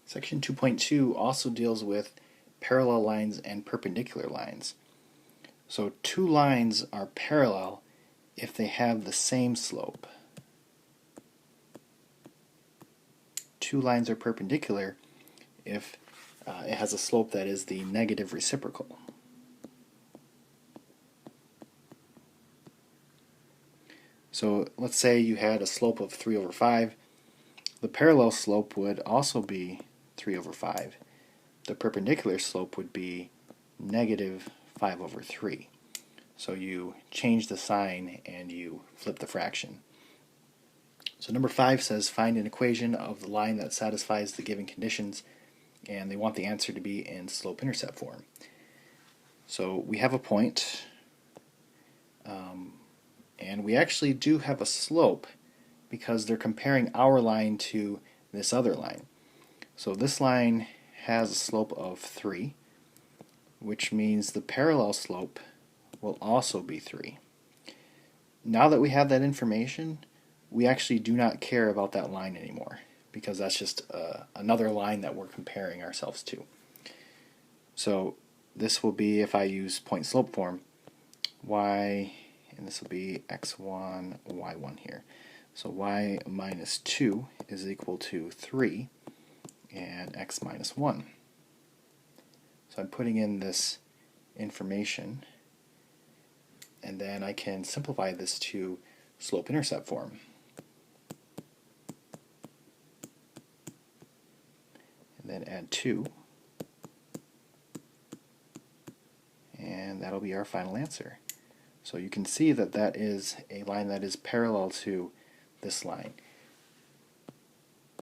Section 2.2 also deals with parallel lines and perpendicular lines. So two lines are parallel if they have the same slope. Two lines are perpendicular if it has a slope that is the negative reciprocal. So let's say you had a slope of 3 over 5. The parallel slope would also be 3 over 5. The perpendicular slope would be negative 5 over 3. So you change the sign and you flip the fraction. So number 5 says find an equation of the line that satisfies the given conditions, and they want the answer to be in slope-intercept form. So we have a point, and we actually do have a slope because they're comparing our line to this other line. So this line has a slope of 3, which means the parallel slope will also be 3. Now that we have that information, we actually do not care about that line anymore because that's just another line that we're comparing ourselves to. So this will be, if I use point slope form, y, and this will be x1, y1 here. So y minus 2 is equal to 3 and x minus 1. So I'm putting in this information, and then I can simplify this to slope-intercept form. And then add 2, and that'll be our final answer. So you can see that that is a line that is parallel to this line.